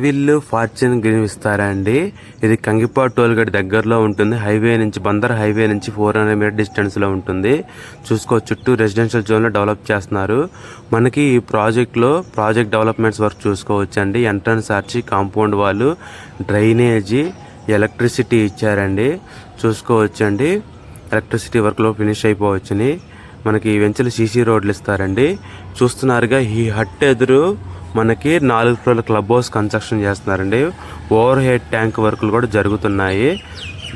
వీళ్ళు fortune green ఇస్తారండి. ఇది కంగిపాడు టోల్గేట్ దగ్గరలో ఉంటుంది. హైవే నుంచి బందర్ హైవే నుంచి 400 మీటర్ డిస్టెన్స్ లో ఉంటుంది. చూసుకో చుట్టూ రెసిడెన్షియల్ జోన్ లో డెవలప్ చేస్తున్నారు. మనకి ఈ ప్రాజెక్ట్ డెవలప్మెంట్స్ వర్క్ చూసుకోవచ్చండి. ఎంట్రన్స్ ఆర్చి, కాంపౌండ్ వాళ్ళు, డ్రైనేజీ, ఎలక్ట్రిసిటీ ఇచ్చారండి. చూసుకోవచ్చండి. ఎలక్ట్రిసిటీ వర్క్ లో ఫినిష్ అయిపోవచ్చని మనకి వెంచలు సీసీ రోడ్లు ఇస్తారండి. చూస్తున్నారుగా ఈ హట్ ఎదురు మనకి 4 ఫ్లోర్ల క్లబ్ హౌస్ కన్స్ట్రక్షన్ చేస్తున్నారండి. ఓవర్ హెడ్ ట్యాంక్ వర్క్లు కూడా జరుగుతున్నాయి.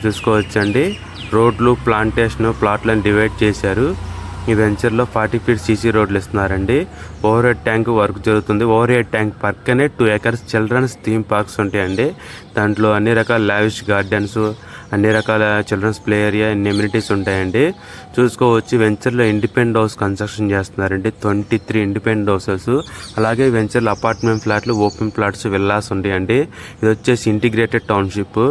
చూసుకోవచ్చండి. రోడ్లు, ప్లాట్లను డివైడ్ చేశారు. ఈ వెంచర్లో 40 ఫీట్ సీసీ రోడ్లు ఇస్తున్నారండి. ఓవర్ హెడ్ ట్యాంక్ వర్క్ జరుగుతుంది. ఓవర్ హెడ్ ట్యాంక్ పక్కనే 2 acres చిల్డ్రన్స్ థీమ్ పార్క్స్ ఉంటాయండి. దాంట్లో అన్ని రకాల లావిష్ గార్డెన్స్, అన్ని రకాల చిల్డ్రన్స్ ప్లే ఏరియా, అన్ని ఎమ్యూనిటీస్ ఉంటాయండి. చూసుకోవచ్చు. వెంచర్లో ఇండిపెండెంట్ హౌస్ కన్స్ట్రక్షన్ చేస్తున్నారండి. 23 ఇండిపెండెంట్ హౌసెస్. అలాగే వెంచర్లో అపార్ట్మెంట్ ఫ్లాట్లు, ఓపెన్ ప్లాట్స్, విల్లాస్ ఉంటాయండి. ఇది వచ్చేసి ఇంటిగ్రేటెడ్ టౌన్షిప్.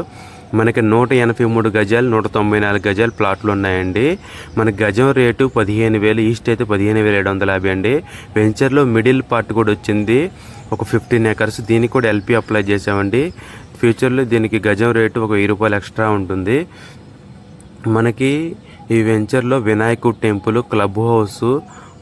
మనకి 183 గజాలు, 194 గజాలు ప్లాట్లు ఉన్నాయండి. మనకి గజం రేటు 15,000, ఈస్ట్ అయితే 15,750 అండి. వెంచర్లో మిడిల్ పార్ట్ కూడా వచ్చింది, ఒక 15 acres. దీనికి కూడా ఎల్పీ అప్లై చేసామండి. ఫ్యూచర్లో దీనికి గజం రేటు ఒక 1000 రూపాయలు ఎక్స్ట్రా ఉంటుంది. మనకి ఈ వెంచర్లో వినాయకుడు temple, club house,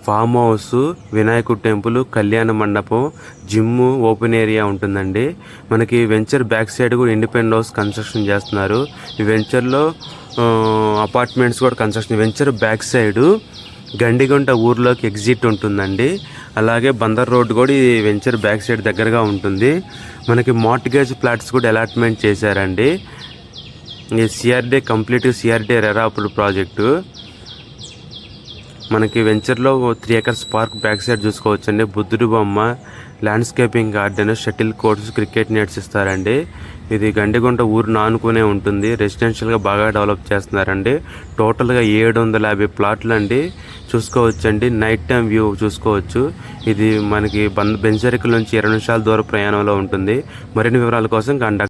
farm house, వినాయకుడు టెంపుల్, కళ్యాణ మండపం, జిమ్, ఓపెన్ ఏరియా ఉంటుందండి. మనకి వెంచర్ బ్యాక్ సైడ్ కూడా ఇండిపెండెంట్ హౌస్ కన్స్ట్రక్షన్ చేస్తున్నారు. ఈ వెంచర్లో అపార్ట్మెంట్స్ కూడా construction. Venture back side Gandigunta ఊర్లోకి ఎగ్జిట్ ఉంటుందండి. అలాగే బందర్ రోడ్ కూడా ఈ వెంచర్ బ్యాక్ సైడ్ దగ్గరగా ఉంటుంది. మనకి మార్ట్గేజ్ ఫ్లాట్స్ కూడా అలాట్మెంట్ చేశారండి. ఈ సిఆర్డే రెరా అప్పుడు ప్రాజెక్టు. మనకి వెంచర్లో 3 acres పార్క్ బ్యాక్ సైడ్ చూసుకోవచ్చండి. బుద్ధుడు బొమ్మ, landscaping garden, shuttle courts, cricket nets ఇస్తారండి. ఇది గండిగుంట ఊరు నానుకునే ఉంటుంది. రెసిడెన్షియల్గా బాగా డెవలప్ చేస్తున్నారండి. టోటల్గా 750 ప్లాట్లు అండి. చూసుకోవచ్చండి. నైట్ టైం వ్యూ చూసుకోవచ్చు. ఇది మనకి బెంజరికల్ నుంచి 20 నిమిషాల దూర ప్రయాణంలో ఉంటుంది. మరిన్ని వివరాల కోసం